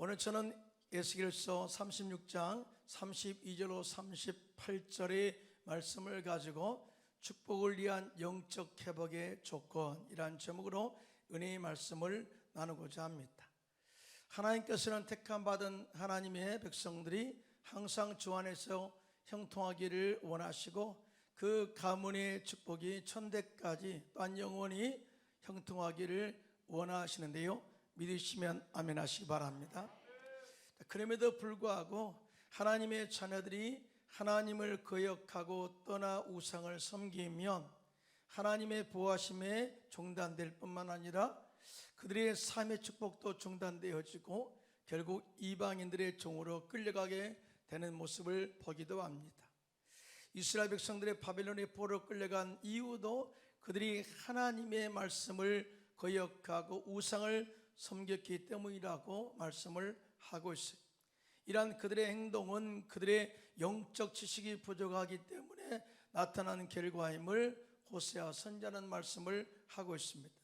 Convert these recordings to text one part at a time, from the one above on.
오늘 저는 에스겔서 36장 32절로 38절의 말씀을 가지고 축복을 위한 영적 회복의 조건이란 제목으로 은혜의 말씀을 나누고자 합니다. 하나님께서는 택함받은 하나님의 백성들이 항상 주 안에서 형통하기를 원하시고 그 가문의 축복이 천대까지 또한 영원히 형통하기를 원하시는데요, 믿으시면 아멘 하시기 바랍니다. 그럼에도 불구하고 하나님의 자녀들이 하나님을 거역하고 떠나 우상을 섬기면 하나님의 보호하심에 중단될 뿐만 아니라 그들의 삶의 축복도 중단되어지고 결국 이방인들의 종으로 끌려가게 되는 모습을 보기도 합니다. 이스라엘 백성들의 바벨론의 포로로 끌려간 이유도 그들이 하나님의 말씀을 거역하고 우상을 섬겼기 때문이라고 말씀을 하고 있어요. 이러한 그들의 행동은 그들의 영적 지식이 부족하기 때문에 나타나는 결과임을 호세아 선지자는 말씀을 하고 있습니다.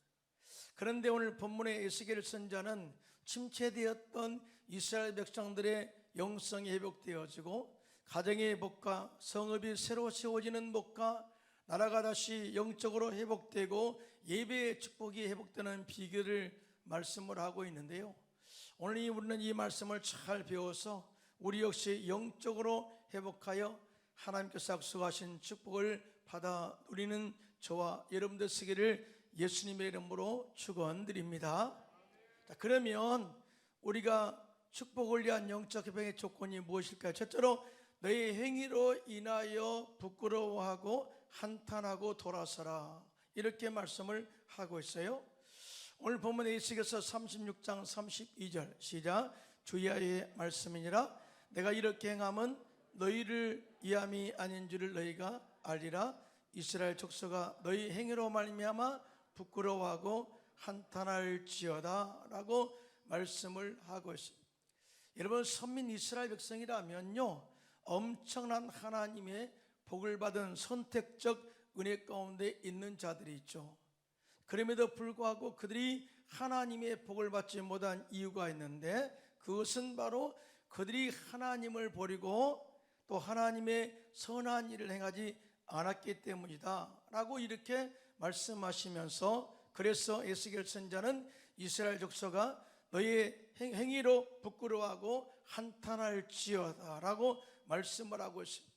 그런데 오늘 본문의 에스겔 선지자는 침체되었던 이스라엘 백성들의 영성이 회복되어지고 가정의 회복과 성읍이 새로 세워지는 복과 나라가 다시 영적으로 회복되고 예배의 축복이 회복되는 비결을 말씀을 하고 있는데요, 오늘 우리는 이 말씀을 잘 배워서 우리 역시 영적으로 회복하여 하나님께서 약속하신 축복을 받아 누리는 저와 여러분들 되시기를 예수님의 이름으로 축원드립니다. 자, 그러면 우리가 축복을 위한 영적 회복의 조건이 무엇일까요? 첫째로 너의 행위로 인하여 부끄러워하고 한탄하고 돌아서라, 이렇게 말씀을 하고 있어요. 오늘 본문 에스겔서 36장 32절 시작. 주야의 말씀이니라. 내가 이렇게 행함은 너희를 위함이 아닌 줄을 너희가 알리라. 이스라엘 족속아 너희 행위로 말미암아 부끄러워하고 한탄할지어다 라고 말씀을 하고 있습니다. 여러분, 선민 이스라엘 백성이라면요, 엄청난 하나님의 복을 받은 선택적 은혜 가운데 있는 자들이 있죠. 그럼에도 불구하고 그들이 하나님의 복을 받지 못한 이유가 있는데, 그것은 바로 그들이 하나님을 버리고 또 하나님의 선한 일을 행하지 않았기 때문이다 라고 이렇게 말씀하시면서, 그래서 에스겔 선지자는 이스라엘 족속아 너의 행위로 부끄러워하고 한탄할지어다 라고 말씀을 하고 있습니다.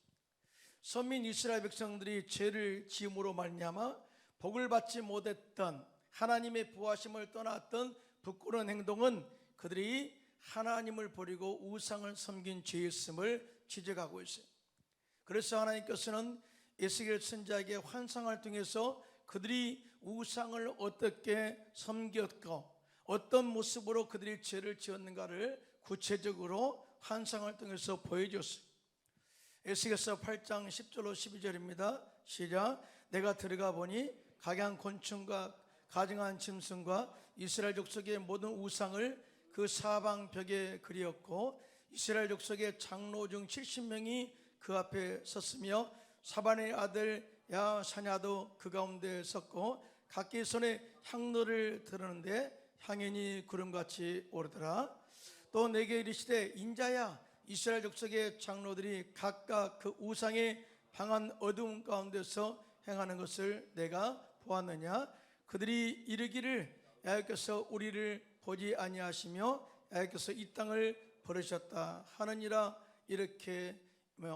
선민 이스라엘 백성들이 죄를 지음으로 말미암아 복을 받지 못했던, 하나님의 보호하심을 떠났던 부끄러운 행동은 그들이 하나님을 버리고 우상을 섬긴 죄였음을 지적하고 있어요. 그래서 하나님께서는 에스겔 선지자에게 환상을 통해서 그들이 우상을 어떻게 섬겼고 어떤 모습으로 그들이 죄를 지었는가를 구체적으로 환상을 통해서 보여줬어요. 에스겔서 8장 10절로 12절입니다. 시작. 내가 들어가 보니 각양 곤충과 가증한 짐승과 이스라엘 족속의 모든 우상을 그 사방 벽에 그리었고 이스라엘 족속의 장로 중 70명이 그 앞에 섰으며 사반의 아들 야사냐도 그 가운데 섰고 각기 손에 향로를 들었는데 향연이 구름같이 오르더라. 또 내게 이르시되 인자야, 이스라엘 족속의 장로들이 각각 그 우상의 방한 어두움 가운데서 행하는 것을 내가 보았느냐? 그들이 이르기를 여호와께서 우리를 보지 아니하시며 여호와께서 이 땅을 버리셨다 하느니라. 이렇게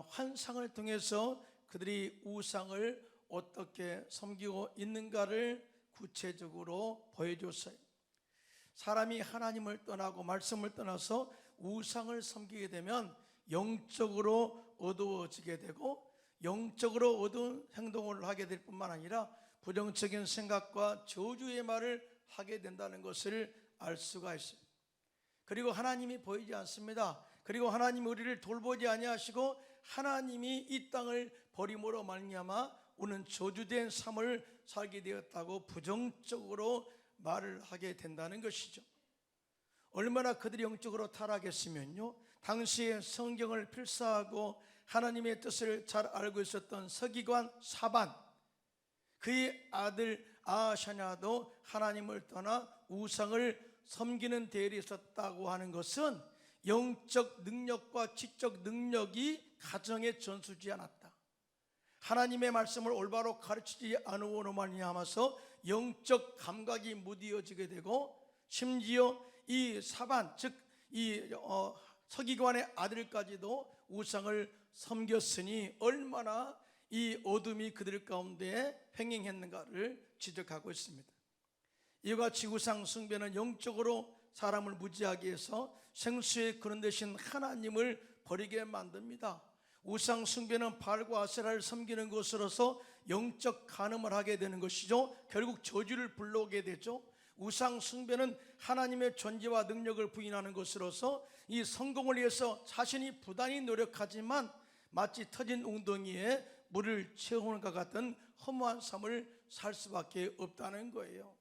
환상을 통해서 그들이 우상을 어떻게 섬기고 있는가를 구체적으로 보여줬어요. 사람이 하나님을 떠나고 말씀을 떠나서 우상을 섬기게 되면 영적으로 어두워지게 되고 영적으로 어두운 행동을 하게 될 뿐만 아니라 부정적인 생각과 저주의 말을 하게 된다는 것을 알 수가 있어요. 그리고 하나님이 보이지 않습니다. 그리고 하나님이 우리를 돌보지 아니하시고 하나님이 이 땅을 버림으로 말미암아 우리는 저주된 삶을 살게 되었다고 부정적으로 말을 하게 된다는 것이죠. 얼마나 그들이 영적으로 타락했으면요, 당시에 성경을 필사하고 하나님의 뜻을 잘 알고 있었던 서기관 사반, 그의 아들 아샤냐도 하나님을 떠나 우상을 섬기는 대열이 있었다고 하는 것은 영적 능력과 지적 능력이 가정에 전수지 않았다. 하나님의 말씀을 올바로 가르치지 않으므로 말미암아서 영적 감각이 무디어지게 되고, 심지어 이 사반, 즉 이 서기관의 아들까지도 우상을 섬겼으니 얼마나 이 어둠이 그들 가운데 횡행했는가를 지적하고 있습니다. 이와 같이 우상 숭배는 영적으로 사람을 무지하게 해서 생수의 근원 되신 하나님을 버리게 만듭니다. 우상 숭배는 바알과 아세라를 섬기는 것으로서 영적 간음을 하게 되는 것이죠. 결국 저주를 불러오게 되죠. 우상 숭배는 하나님의 존재와 능력을 부인하는 것으로서 이 성공을 위해서 자신이 부단히 노력하지만 마치 터진 웅덩이에 물을 채우는 것 같은 허무한 삶을 살 수밖에 없다는 거예요.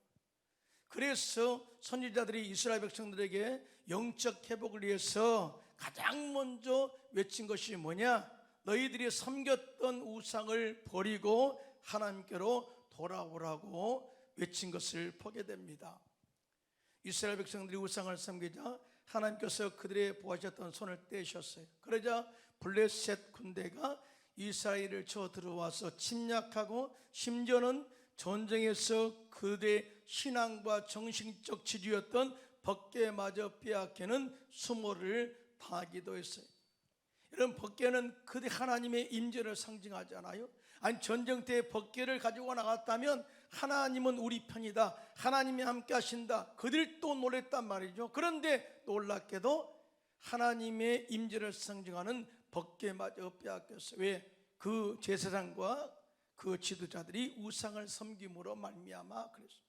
그래서 선지자들이 이스라엘 백성들에게 영적 회복을 위해서 가장 먼저 외친 것이 뭐냐? 너희들이 섬겼던 우상을 버리고 하나님께로 돌아오라고 외친 것을 보게 됩니다. 이스라엘 백성들이 우상을 섬기자 하나님께서 그들의 보호하셨던 손을 떼셨어요. 그러자 블레셋 군대가 이스라엘을 쳐 들어와서 침략하고, 심지어는 전쟁에서 그들의 신앙과 정신적 지주였던 법궤마저 빼앗기는 수모를 당하기도 했어요. 이런 법궤는 그들 하나님의 임재를 상징하잖아요. 아니, 전쟁터에 법궤를 가지고 나갔다면 하나님은 우리 편이다, 하나님이 함께 하신다, 그들도 놀랬단 말이죠. 그런데 놀랍게도 하나님의 임재를 상징하는 법궤마저 빼앗겼어요. 왜? 그 제사장과 그 지도자들이 우상을 섬김으로 말미암아 그랬어요.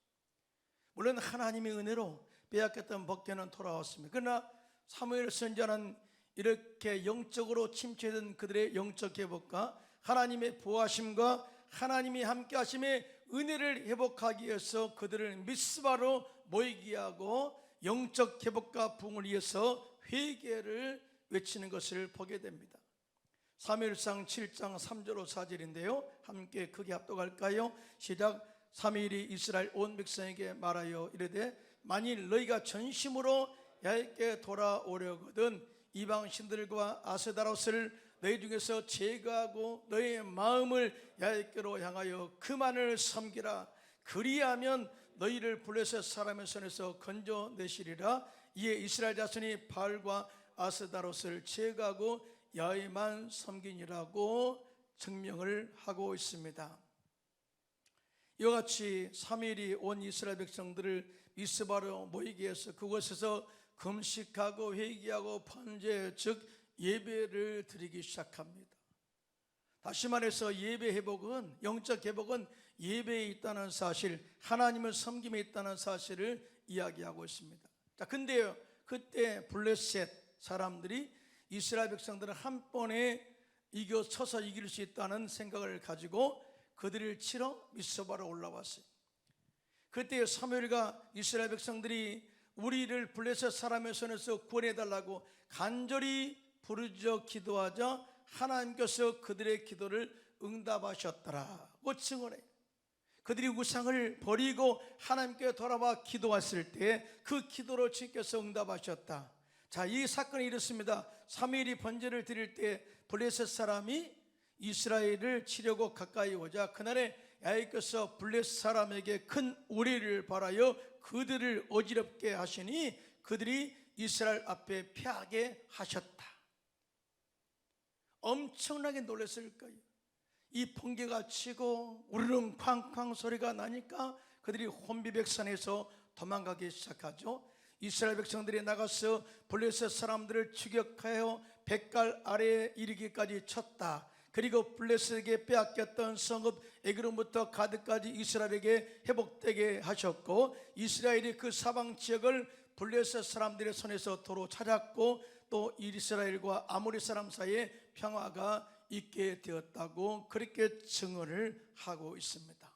물론 하나님의 은혜로 빼앗겼던 법궤는 돌아왔습니다. 그러나 사무엘 선지자는 이렇게 영적으로 침체된 그들의 영적 회복과 하나님의 보호하심과 하나님이 함께 하심의 은혜를 회복하기 위해서 그들을 미스바로 모이게 하고 영적 회복과 부흥을 위해서 회개를 외치는 것을 보게 됩니다. 사무엘상 7장 3절로 4절인데요 함께 크게 합독할까요? 시작. 사무엘이 이스라엘 온 백성에게 말하여 이르되 만일 너희가 전심으로 야훼께 돌아오려거든 이방 신들과 아세다롯을 너희 중에서 제거하고 너희의 마음을 야훼께로 향하여 그만을 섬기라. 그리하면 너희를 블레셋 사람의 손에서 건져내시리라. 이에 이스라엘 자손이 바알과 아세다롯을 제거하고 야훼만 섬기니라고 증명을 하고 있습니다. 이와 같이 사무엘이 온 이스라엘 백성들을 미스바로 모이게 해서 그곳에서 금식하고 회개하고 번제, 즉 예배를 드리기 시작합니다. 다시 말해서 예배 회복은, 영적 회복은 예배에 있다는 사실, 하나님을 섬김에 있다는 사실을 이야기하고 있습니다. 자, 근데요, 그때 블레셋 사람들이 이스라엘 백성들을 한 번에 쳐서 이길 수 있다는 생각을 가지고 그들을 치러 미스바로 올라왔어요. 그때 사무엘과 이스라엘 백성들이 우리를 블레셋 사람의 손에서 구원해달라고 간절히 부르짖어 기도하자 하나님께서 그들의 기도를 응답하셨더라고 증언해요. 그들이 우상을 버리고 하나님께 돌아와 기도했을 때 그 기도를 주께서 응답하셨다. 자, 이 사건이 이렇습니다. 사무엘이 번제를 드릴 때 블레셋 사람이 이스라엘을 치려고 가까이 오자 그날에 야훼께서 블레셋 사람에게 큰 우레를 발하여 그들을 어지럽게 하시니 그들이 이스라엘 앞에 패하게 하셨다. 엄청나게 놀랐을 거예요. 이 번개가 치고 우르릉 쾅쾅 소리가 나니까 그들이 혼비백산에서 도망가기 시작하죠. 이스라엘 백성들이 나가서 블레셋 사람들을 추격하여 백갈 아래에 이르기까지 쳤다. 그리고 블레셋에게 빼앗겼던 성읍 에그론부터 가드까지 이스라엘에게 회복되게 하셨고, 이스라엘이 그 사방 지역을 블레셋 사람들의 손에서 도로 찾았고, 또 이스라엘과 아모리 사람 사이에 평화가 있게 되었다고 그렇게 증언을 하고 있습니다.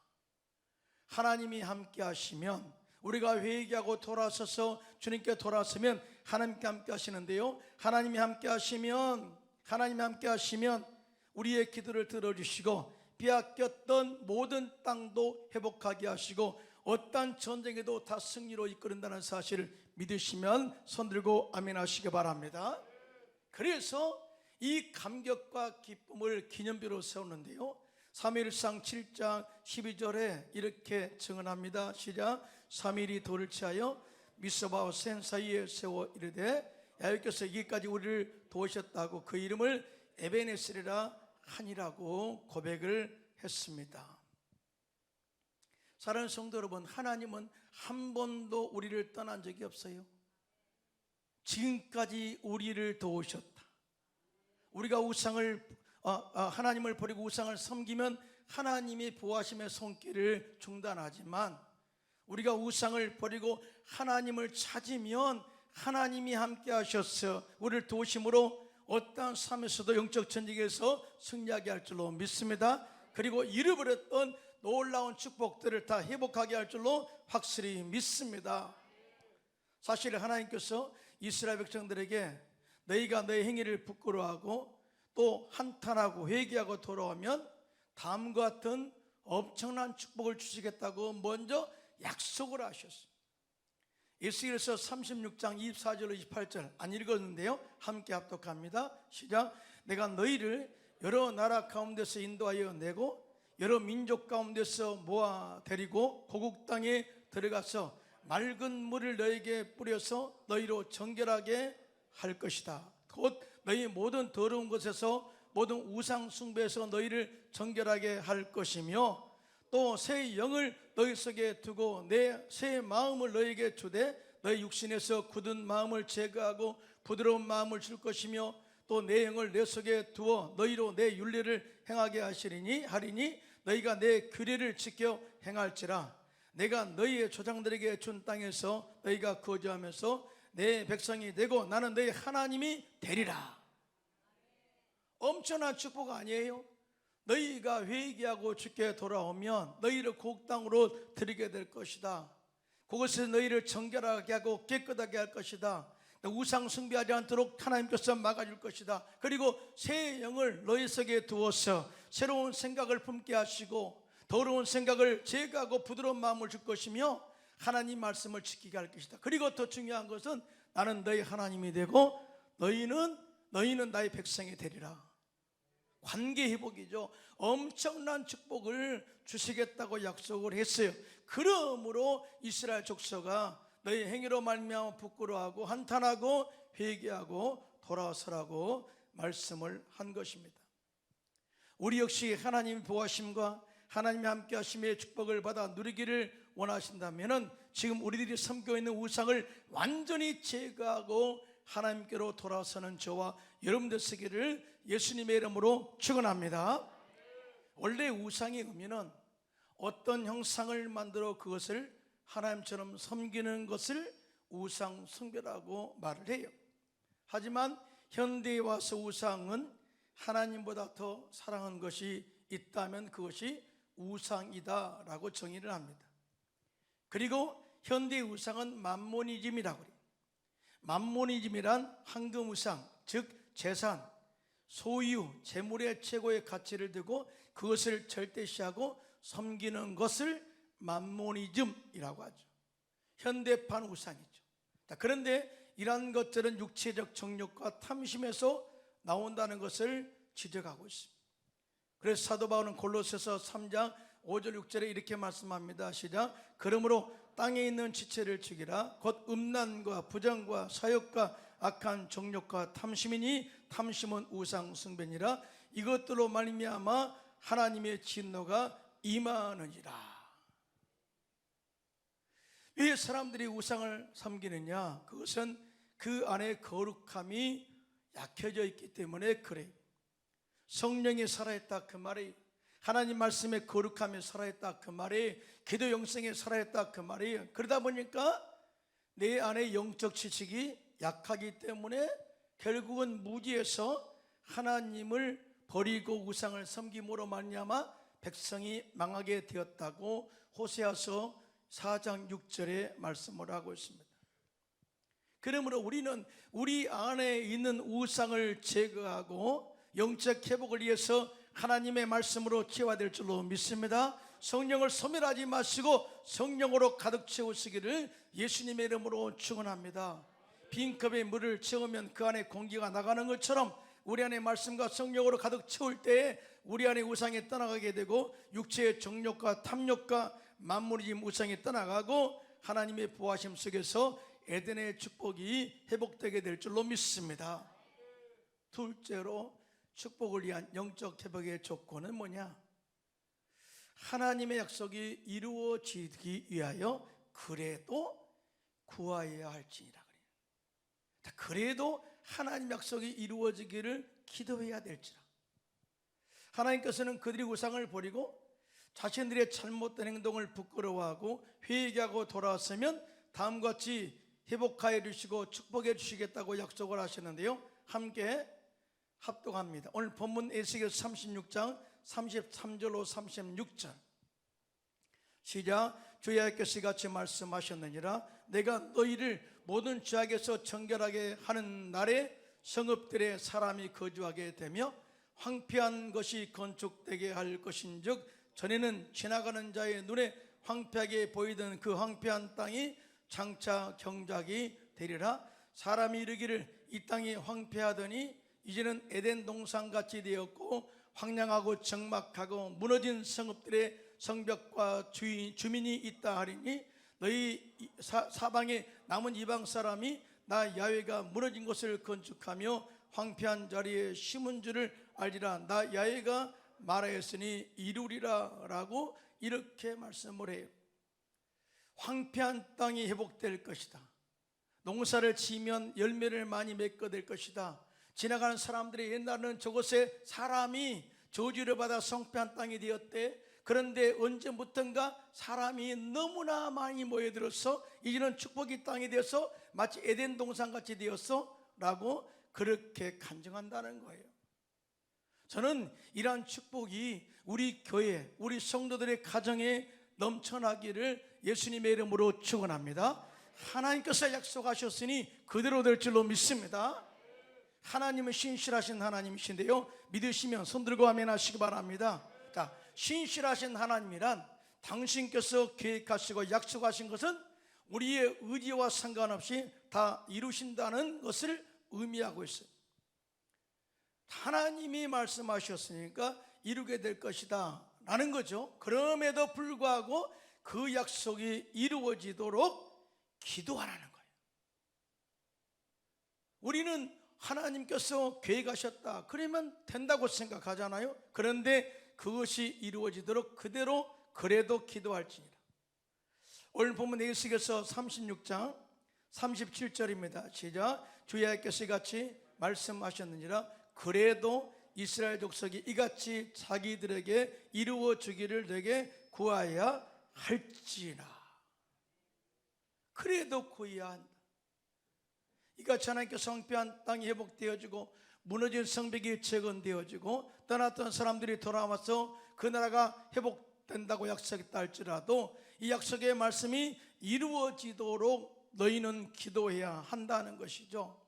하나님이 함께 하시면, 우리가 회개하고 돌아서서 주님께 돌아서면 하나님께 함께 하시는데요, 하나님이 함께 하시면 우리의 기도를 들어주시고 빼앗겼던 모든 땅도 회복하게 하시고 어떠한 전쟁에도 다 승리로 이끄는다는 사실을 믿으시면 손들고 아멘 하시기 바랍니다. 그래서 이 감격과 기쁨을 기념비로 세우는데요, 사무엘상 7장 12절에 이렇게 증언합니다. 시작. 사무엘이 돌을 취하여 미스바와 센 사이에 세워 이르되 야훼께서 이기까지 우리를 도우셨다고 그 이름을 에베네셀이라 하니라고 고백을 했습니다. 사랑하는 성도 여러분, 하나님은 한 번도 우리를 떠난 적이 없어요. 지금까지 우리를 도우셨다. 우리가 하나님을 버리고 우상을 섬기면 하나님이 보호하심의 손길을 중단하지만, 우리가 우상을 버리고 하나님을 찾으면 하나님이 함께 하셔서 우리를 도우심으로 어떠한 삶에서도 영적 전쟁에서 승리하게 할 줄로 믿습니다. 그리고 잃어버렸던 놀라운 축복들을 다 회복하게 할 줄로 확실히 믿습니다. 사실 하나님께서 이스라엘 백성들에게 너희가 너희 행위를 부끄러워하고 또 한탄하고 회개하고 돌아오면 다음과 같은 엄청난 축복을 주시겠다고 먼저 약속을 하셨어요. 에스겔서 36장 24절로 28절 안 읽었는데요, 함께 합독합니다. 시작. 내가 너희를 여러 나라 가운데서 인도하여 내고 여러 민족 가운데서 모아 데리고 고국 땅에 들어가서 맑은 물을 너희에게 뿌려서 너희로 정결하게 할 것이다. 곧 너희 모든 더러운 것에서 모든 우상 숭배에서 너희를 정결하게 할 것이며 또 새 영을 너희 속에 두고 내 새 마음을 너희에게 주되 너희 육신에서 굳은 마음을 제거하고 부드러운 마음을 줄 것이며 또 내 영을 내 속에 두어 너희로 내 율례를 행하게 하리니 너희가 내 규례를 지켜 행할지라. 내가 너희의 조상들에게 준 땅에서 너희가 거주하면서 내 백성이 되고 나는 너희 하나님이 되리라. 엄청난 축복 아니에요? 너희가 회개하고 주께 돌아오면 너희를 고국 땅으로 드리게 될 것이다. 그것에서 너희를 정결하게 하고 깨끗하게 할 것이다. 우상 숭배하지 않도록 하나님께서 막아줄 것이다. 그리고 새 영을 너희 속에 두어서 새로운 생각을 품게 하시고 더러운 생각을 제거하고 부드러운 마음을 줄 것이며 하나님 말씀을 지키게 할 것이다. 그리고 더 중요한 것은 나는 너희 하나님이 되고 너희는 나의 백성이 되리라. 관계 회복이죠. 엄청난 축복을 주시겠다고 약속을 했어요. 그러므로 이스라엘 족속아 너희 행위로 말미암아 부끄러워하고 한탄하고 회개하고 돌아서라고 말씀을 한 것입니다. 우리 역시 하나님 보호하심과 하나님이 함께 하심의 축복을 받아 누리기를 원하신다면 지금 우리들이 섬기고 있는 우상을 완전히 제거하고 하나님께로 돌아서는 저와 여러분들 되기를 예수님의 이름으로 축원합니다. 원래 우상의 의미는 어떤 형상을 만들어 그것을 하나님처럼 섬기는 것을 우상 숭배라고 말을 해요. 하지만 현대에 와서 우상은 하나님보다 더 사랑하는 것이 있다면 그것이 우상이다라고 정의를 합니다. 그리고 현대의 우상은 맘모니즘이라고 해요. 맘모니즘이란 황금 우상, 즉 재산, 소유, 재물의 최고의 가치를 두고 그것을 절대시하고 섬기는 것을 맘모니즘이라고 하죠. 현대판 우상이죠. 그런데 이러한 것들은 육체적 정욕과 탐심에서 나온다는 것을 지적하고 있습니다. 그래서 사도 바울은 골로새서 3장 5절 6절에 이렇게 말씀합니다. 시작. 그러므로 땅에 있는 지체를 죽이라. 곧 음란과 부정과 사욕과 악한 정욕과 탐심이니 탐심은 우상 숭배니라. 이것들로 말미암아 하나님의 진노가 임하느니라. 왜 사람들이 우상을 섬기느냐? 그것은 그 안에 거룩함이 약해져 있기 때문에 그래요. 성령이 살아있다 그 말이, 하나님 말씀의 거룩함이 살아있다 그 말이, 기도 영성이 살아있다 그 말이에요. 그러다 보니까 내 안에 영적 지식이 약하기 때문에 결국은 무지에서 하나님을 버리고 우상을 섬김으로 말미암아 백성이 망하게 되었다고 호세아서 4장 6절에 말씀을 하고 있습니다. 그러므로 우리는 우리 안에 있는 우상을 제거하고 영적 회복을 위해서 하나님의 말씀으로 키워야 될 줄로 믿습니다. 성령을 소멸하지 마시고 성령으로 가득 채우시기를 예수님의 이름으로 축원합니다. 빈 컵에 물을 채우면 그 안에 공기가 나가는 것처럼 우리 안에 말씀과 성령으로 가득 채울 때에 우리 안에 우상이 떠나가게 되고 육체의 정욕과 탐욕과 만물의 우상이 떠나가고 하나님의 보호하심 속에서 에덴의 축복이 회복되게 될 줄로 믿습니다. 둘째로 축복을 위한 영적 회복의 조건은 뭐냐? 하나님의 약속이 이루어지기 위하여 그래도 구하여야 할지니라. 그래도 하나님 약속이 이루어지기를 기도해야 될지라. 하나님께서는 그들이 우상을 버리고 자신들의 잘못된 행동을 부끄러워하고 회개하고 돌아왔으면 다음과 같이 회복하여 주시고 축복해 주시겠다고 약속을 하시는데요, 함께 합독합니다. 오늘 본문 에스겔서 36장 33절로 36절 시작. 주 여호와께서 이같이 말씀하셨느니라. 내가 너희를 모든 죄악에서 정결하게 하는 날에 성읍들에 사람이 거주하게 되며 황폐한 것이 건축되게 할 것인즉 전에는 지나가는 자의 눈에 황폐하게 보이던 그 황폐한 땅이 장차 경작이 되리라. 사람이 이르기를 이 땅이 황폐하더니 이제는 에덴 동산같이 되었고 황량하고 적막하고 무너진 성읍들의 성벽과 주민이 있다 하리니 너희 사방에 남은 이방 사람이 나 야훼가 무너진 곳을 건축하며 황폐한 자리에 심은 줄을 알리라. 나 야훼가 말하였으니 이루리라 라고 이렇게 말씀을 해요. 황폐한 땅이 회복될 것이다. 농사를 지으면 열매를 많이 맺게 될 것이다. 지나가는 사람들이 옛날에는 저곳에 사람이 저주를 받아 성패한 땅이 되었대. 그런데 언제부턴가 사람이 너무나 많이 모여들어서 이제는 축복의 땅이 되어서 마치 에덴 동산같이 되었어 라고 그렇게 간증한다는 거예요. 저는 이러한 축복이 우리 교회, 우리 성도들의 가정에 넘쳐나기를 예수님의 이름으로 축원합니다. 하나님께서 약속하셨으니 그대로 될 줄로 믿습니다. 하나님은 신실하신 하나님이신데요, 믿으시면 손들고 아멘 하시기 바랍니다. 자, 신실하신 하나님이란 당신께서 계획하시고 약속하신 것은 우리의 의지와 상관없이 다 이루신다는 것을 의미하고 있어요. 하나님이 말씀하셨으니까 이루게 될 것이다 라는 거죠. 그럼에도 불구하고 그 약속이 이루어지도록 기도하라는 거예요. 우리는 하나님께서 계획하셨다 그러면 된다고 생각하잖아요. 그런데 그것이 이루어지도록 그대로 그래도 기도할지니라. 오늘 본문 에스겔서 36장 37절입니다. 시작. 주 여호와께서 이같이 말씀하셨느니라. 그래도 이스라엘 족속이 이같이 자기들에게 이루어 주기를 내게 구하여야 할지라. 그래도 구해야 한다. 이같이 하나님께서 성패한 땅이 회복되어지고 무너진 성벽이 재건되어지고 떠났던 사람들이 돌아와서 그 나라가 회복된다고 약속했다 할지라도 이 약속의 말씀이 이루어지도록 너희는 기도해야 한다는 것이죠.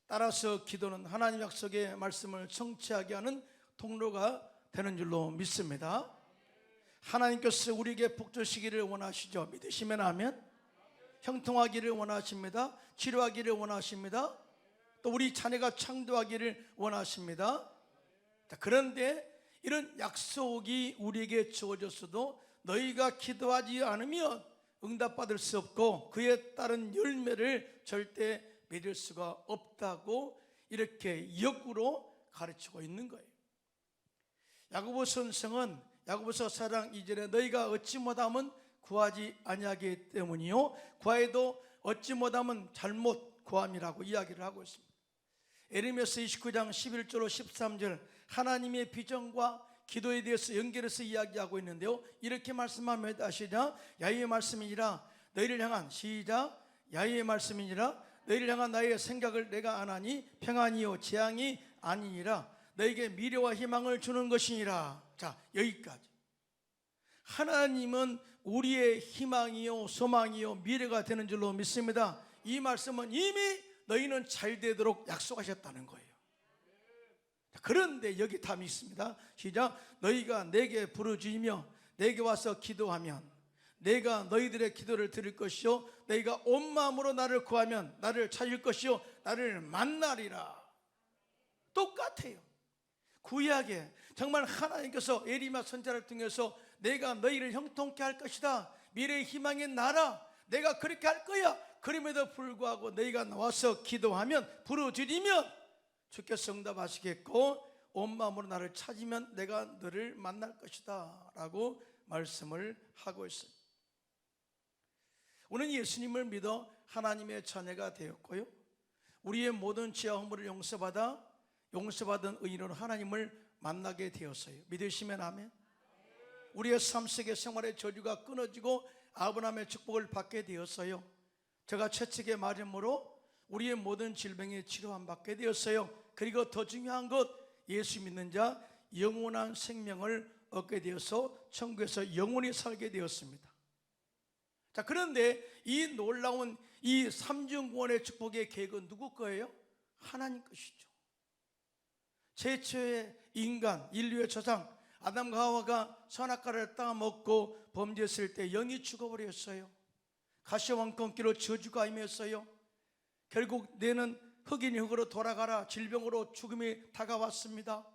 따라서 기도는 하나님 약속의 말씀을 성취하게 하는 통로가 되는 줄로 믿습니다. 하나님께서 우리에게 복주시기를 원하시죠. 믿으시면 아멘. 형통하기를 원하십니다. 치료하기를 원하십니다. 또 우리 자녀가 창조하기를 원하십니다. 그런데 이런 약속이 우리에게 주어졌어도 너희가 기도하지 않으면 응답받을 수 없고 그에 따른 열매를 절대 맺을 수가 없다고 이렇게 역으로 가르치고 있는 거예요. 야고보 선생은 야고보서 4장 2절에 너희가 얻지 못하면 구하지 아니하기 때문이요 구하여도 얻지 못하면 잘못 구함이라고 이야기를 하고 있습니다. 에레미야 29장 11절로 13절 하나님의 비전과 기도에 대해서 연결해서 이야기하고 있는데요, 이렇게 말씀합니다. 시작. 야훼의 말씀이니라 너희를 향한 시작. 야훼의 말씀이니라 너희를 향한 나의 생각을 내가 아나니 평안이요 재앙이 아니니라 너에게 미래와 희망을 주는 것이니라. 자, 여기까지. 하나님은 우리의 희망이요 소망이요 미래가 되는 줄로 믿습니다. 이 말씀은 이미 너희는 잘 되도록 약속하셨다는 거예요. 그런데 여기 답이 있습니다. 시작. 너희가 내게 부르짖으며 내게 와서 기도하면 내가 너희들의 기도를 들을 것이요 너희가 온 마음으로 나를 구하면 나를 찾을 것이요 나를 만나리라. 똑같아요. 구약에 정말 하나님께서 에리마 선지자를 통해서 내가 너희를 형통케 할 것이다, 미래의 희망의 나라, 내가 그렇게 할 거야. 그럼에도 불구하고 너희가 나와서 기도하면 부르짖으면 주께서 응답하시겠고 온 마음으로 나를 찾으면 내가 너를 만날 것이다 라고 말씀을 하고 있습니다. 우리는 예수님을 믿어 하나님의 자녀가 되었고요, 우리의 모든 죄와 허물을 용서받은 의인으로 하나님을 만나게 되었어요. 믿으시면 아멘. 우리의 삶 속의 생활의 저주가 끊어지고 아브라함의 축복을 받게 되었어요. 제가 채찍의 맞음으로 우리의 모든 질병의 치료함 받게 되었어요. 그리고 더 중요한 것, 예수 믿는 자 영원한 생명을 얻게 되어서 천국에서 영원히 살게 되었습니다. 자, 그런데 이 놀라운 이 삼중구원의 축복의 계획은 누구 거예요? 하나님 것이죠. 최초의 인간, 인류의 조상 아담과 하와가 선악과를 따먹고 범죄했을 때 영이 죽어버렸어요. 가시왕권기로 저주가 임했어요. 결국 너는 흑인이 흑으로 돌아가라, 질병으로 죽음이 다가왔습니다.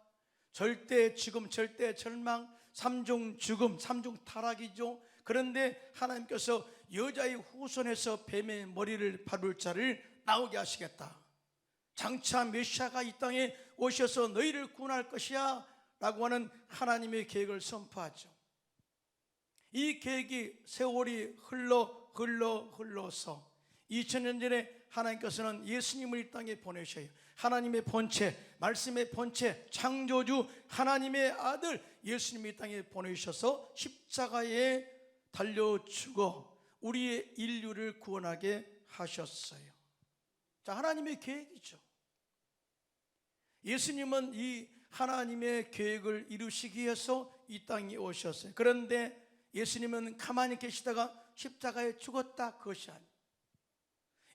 절대 죽음, 절대 절망, 삼중 죽음, 삼중 타락이죠. 그런데 하나님께서 여자의 후손에서 뱀의 머리를 밟을 자를 나오게 하시겠다, 장차 메시아가 이 땅에 오셔서 너희를 구원할 것이야 라고 하는 하나님의 계획을 선포하죠. 이 계획이 세월이 흘러서 2000년 전에 하나님께서는 예수님을 이 땅에 보내셔요. 하나님의 본체, 말씀의 본체, 창조주 하나님의 아들 예수님이 이 땅에 보내셔서 십자가에 달려 죽어 우리의 인류를 구원하게 하셨어요. 자, 하나님의 계획이죠. 예수님은 이 하나님의 계획을 이루시기 위해서 이 땅에 오셨어요. 그런데 예수님은 가만히 계시다가 십자가에 죽었다, 그것이 아니에요.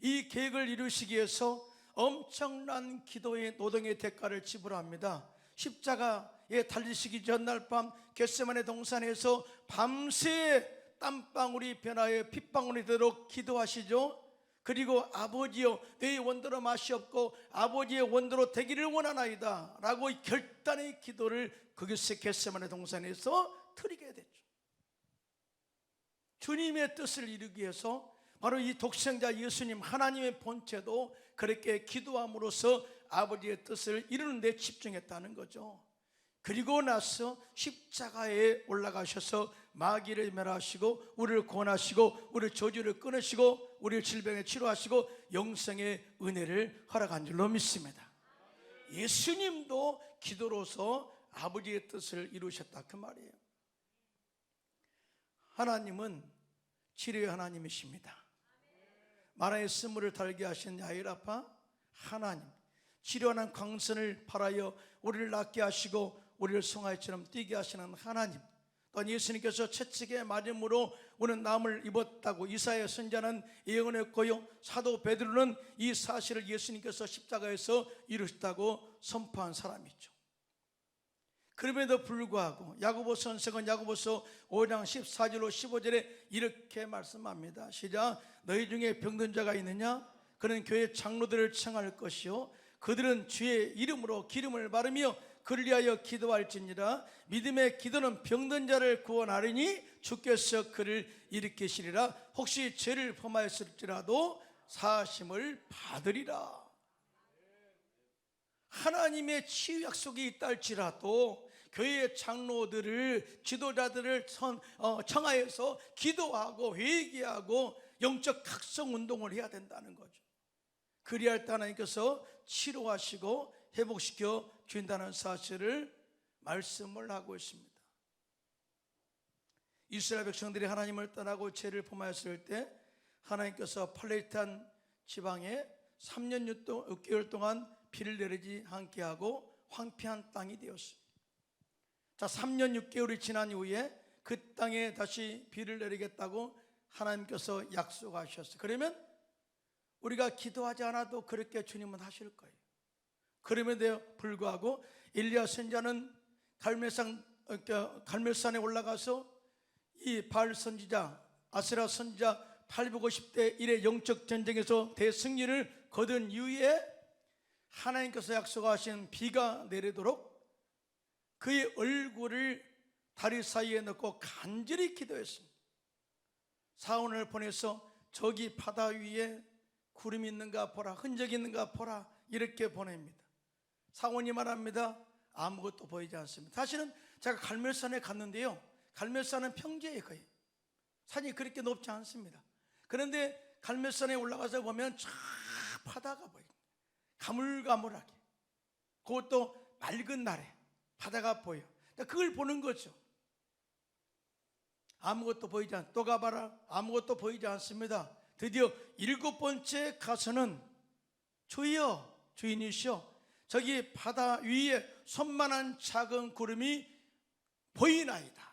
이 계획을 이루시기 위해서 엄청난 기도의 노동의 대가를 지불합니다. 십자가에 달리시기 전날 밤 겟세마네 동산에서 밤새 땀방울이 변하여 핏방울이 되도록 기도하시죠. 그리고 아버지여 너의 원대로 마시옵고 아버지의 원대로 되기를 원하나이다 라고 결단의 기도를 거기서 겟세마네 동산에서 드리게 됐죠. 주님의 뜻을 이루기 위해서 바로 이 독생자 예수님 하나님의 본체도 그렇게 기도함으로써 아버지의 뜻을 이루는 데 집중했다는 거죠. 그리고 나서 십자가에 올라가셔서 마귀를 멸하시고 우리를 구원하시고 우리 저주를 끊으시고 우리 질병에 치료하시고 영생의 은혜를 허락한 줄로 믿습니다. 예수님도 기도로서 아버지의 뜻을 이루셨다, 그 말이에요. 하나님은 치료의 하나님이십니다. 마라의 스물을 달게 하신 야이라파 하나님, 치료하는 광선을 발하여 우리를 낫게 하시고 우리를 송아지처럼 뛰게 하시는 하나님, 또한 예수님께서 채찍에 맞음으로 우리는 남을 입었다고 이사야 선지자는 예언했고요, 사도 베드로는 이 사실을 예수님께서 십자가에서 이루셨다고 선포한 사람이죠. 그럼에도 불구하고 야고보 선생은 야고보서 5장 14절로 15절에 이렇게 말씀합니다. 시작. 너희 중에 병든 자가 있느냐? 그는 교회 장로들을 청할 것이요 그들은 주의 이름으로 기름을 바르며 그를 위하여 기도할지니라. 믿음의 기도는 병든 자를 구원하리니 주께서 그를 일으키시리라. 혹시 죄를 범하였을지라도 사하심을 받으리라. 하나님의 치유 약속이 있다 할지라도 교회의 장로들을, 지도자들을 청하여서 기도하고 회개하고 영적 각성 운동을 해야 된다는 거죠. 그리할 때 하나님께서 치료하시고 회복시켜 주신다는 사실을 말씀을 하고 있습니다. 이스라엘 백성들이 하나님을 떠나고 죄를 범하였을 때 하나님께서 팔레스타인 지방에 3년 6개월 동안 비를 내리지 않게 하고 황폐한 땅이 되었습니다. 자, 3년 6개월이 지난 이후에 그 땅에 다시 비를 내리겠다고 하나님께서 약속하셨어요. 그러면 우리가 기도하지 않아도 그렇게 주님은 하실 거예요. 그럼에도 불구하고 엘리야 선지자는 갈멜산에 올라가서 이 바알 선지자, 아세라 선지자 850대 1의 영적 전쟁에서 대승리를 거둔 이후에 하나님께서 약속하신 비가 내리도록 그의 얼굴을 다리 사이에 넣고 간절히 기도했습니다. 사원을 보내서 저기 바다 위에 구름이 있는가 보라, 흔적이 있는가 보라, 이렇게 보냅니다. 사원이 말합니다. 아무것도 보이지 않습니다. 사실은 제가 갈멜산에 갔는데요, 갈멜산은 평지예요. 거의 산이 그렇게 높지 않습니다. 그런데 갈멜산에 올라가서 보면 쫙 바다가 보입니다. 가물가물하게. 그것도 맑은 날에 바다가 보여. 그걸 보는 거죠. 아무것도 보이지 않습니다. 또 가봐라. 아무것도 보이지 않습니다. 드디어 7번째 가서는 주여, 주인이시여, 저기 바다 위에 손만한 작은 구름이 보이나이다.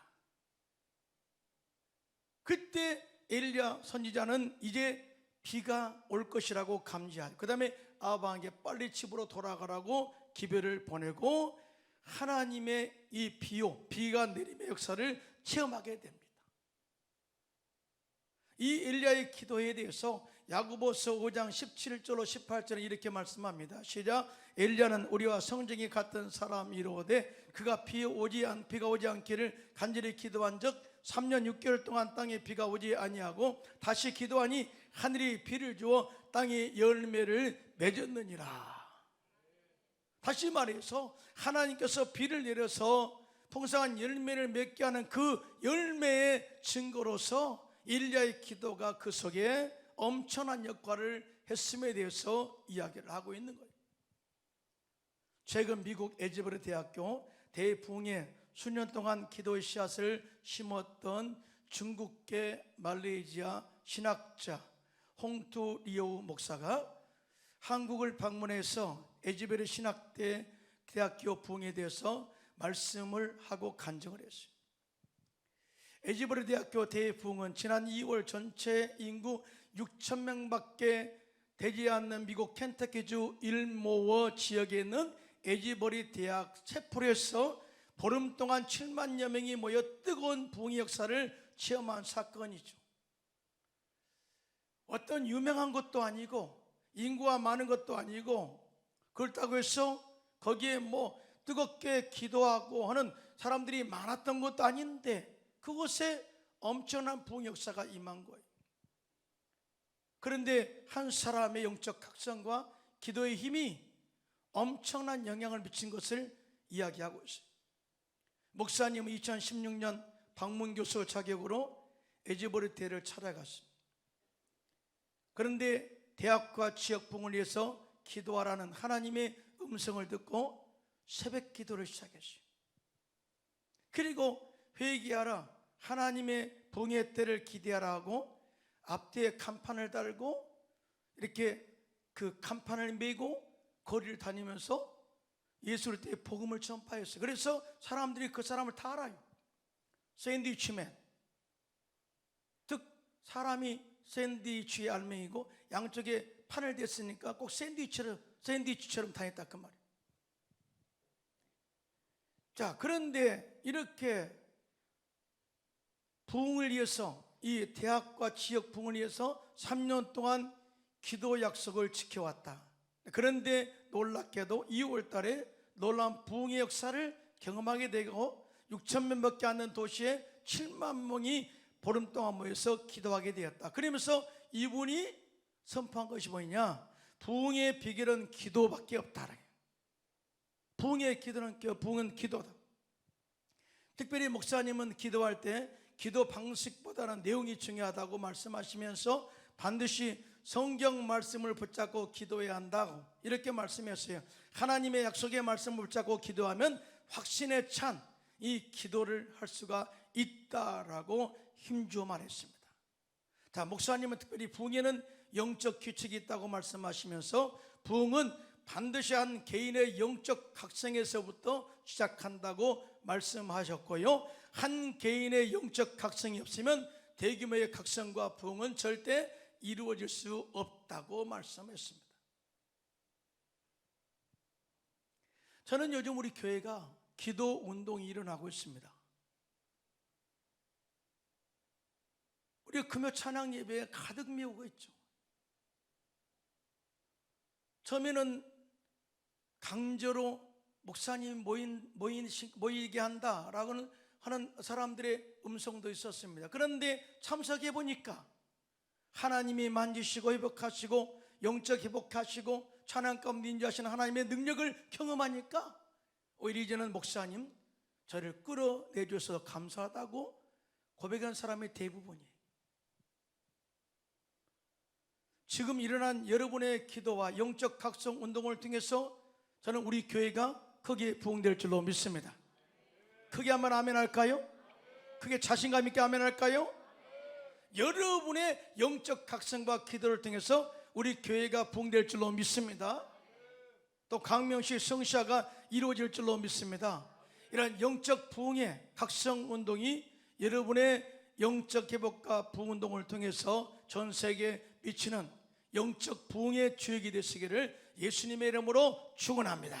그때 엘리야 선지자는 이제 비가 올 것이라고 감지하고, 그 다음에 아합에게 빨리 집으로 돌아가라고 기별을 보내고 하나님의 이 비가 내림의 역사를 체험하게 됩니다. 이 엘리야의 기도에 대해서 야고보서 5장 17절로 18절에 이렇게 말씀합니다. 시작. 엘리야는 우리와 성정이 같은 사람이로되 그가 비가 오지 않기를 간절히 기도한 적 3년 6개월 동안 땅에 비가 오지 아니하고 다시 기도하니 하늘이 비를 주어 땅에 열매를 맺었느니라. 다시 말해서 하나님께서 비를 내려서 풍성한 열매를 맺게 하는 그 열매의 증거로서 엘리야의 기도가 그 속에 엄청난 역할을 했음에 대해서 이야기를 하고 있는 거예요. 최근 미국 에즈버리 대학교 대부흥에 수년 동안 기도의 씨앗을 심었던 중국계 말레이시아 신학자 홍투 리오우 목사가 한국을 방문해서 에즈베리 신학대 대학교 부흥에 대해서 말씀을 하고 간증을 했어요. 에즈베리 대학교 대부흥은 지난 2월 전체 인구 6,000명밖에 되지 않는 미국 켄터키주 일모어 지역에 있는 에즈베리 대학 채플에서 보름 동안 7만여 명이 모여 뜨거운 부흥의 역사를 체험한 사건이죠. 어떤 유명한 것도 아니고 인구가 많은 것도 아니고 그렇다고 해서 거기에 뜨겁게 기도하고 하는 사람들이 많았던 것도 아닌데 그곳에 엄청난 부흥 역사가 임한 거예요. 그런데 한 사람의 영적 각성과 기도의 힘이 엄청난 영향을 미친 것을 이야기하고 있어요. 목사님은 2016년 방문교수 자격으로 에즈베리대를 찾아갔습니다. 그런데 대학과 지역 부흥을 위해서 기도하라는 하나님의 음성을 듣고 새벽 기도를 시작했어요. 그리고 회개하라, 하나님의 부흥의 때를 기대하라 하고 앞뒤에 간판을 달고 이렇게 그 간판을 메고 거리를 다니면서 예수를 때 복음을 전파했어요. 그래서 사람들이 그 사람을 다 알아요. 샌드위치맨, 즉 사람이 샌드위치의 알맹이고 양쪽에 판을 댔으니까 꼭 샌드위치처럼 다녔다 그 말이에요. 자, 그런데 이렇게 부흥을 위해서 이 대학과 지역 부흥을 위해서 3년 동안 기도 약속을 지켜왔다. 그런데 놀랍게도 2월 달에 놀라운 부흥의 역사를 경험하게 되고 6,000명밖에 안 되는 도시에 7만 명이 보름 동안 모여서 기도하게 되었다. 그러면서 이분이 선포한 것이 뭐냐? 부흥의 비결은 기도밖에 없다. 부흥은 기도다. 특별히 목사님은 기도할 때 기도 방식보다는 내용이 중요하다고 말씀하시면서 반드시 성경 말씀을 붙잡고 기도해야 한다고 이렇게 말씀했어요. 하나님의 약속의 말씀을 붙잡고 기도하면 확신에 찬 이 기도를 할 수가 있다라고 힘주어 말했습니다. 자, 목사님은 특별히 부흥에는 영적 규칙이 있다고 말씀하시면서 부흥은 반드시 한 개인의 영적 각성에서부터 시작한다고 말씀하셨고요, 한 개인의 영적 각성이 없으면 대규모의 각성과 부흥은 절대 이루어질 수 없다고 말씀했습니다. 저는 요즘 우리 교회가 기도 운동이 일어나고 있습니다. 우리 금요 찬양 예배에 가득 메우고 있죠. 처음에는 강제로 목사님 모이게 한다라고 하는 사람들의 음성도 있었습니다. 그런데 참석해 보니까 하나님이 만지시고 회복하시고 영적 회복하시고 찬양 가운데 인도하시는 하나님의 능력을 경험하니까 오히려 이제는 목사님 저를 끌어내줘서 감사하다고 고백한 사람의 대부분이에요. 지금 일어난 여러분의 기도와 영적 각성 운동을 통해서 저는 우리 교회가 크게 부흥될 줄로 믿습니다. 크게 한번 아멘 할까요? 크게 자신감 있게 아멘 할까요? 여러분의 영적 각성과 기도를 통해서 우리 교회가 부흥될 줄로 믿습니다. 또 강명식 성시화가 이루어질 줄로 믿습니다. 이런 영적 부흥의 각성 운동이 여러분의 영적 회복과 부흥 운동을 통해서 전 세계에 미치는 영적 부흥의 주역이 되시기를 예수님의 이름으로 축원합니다.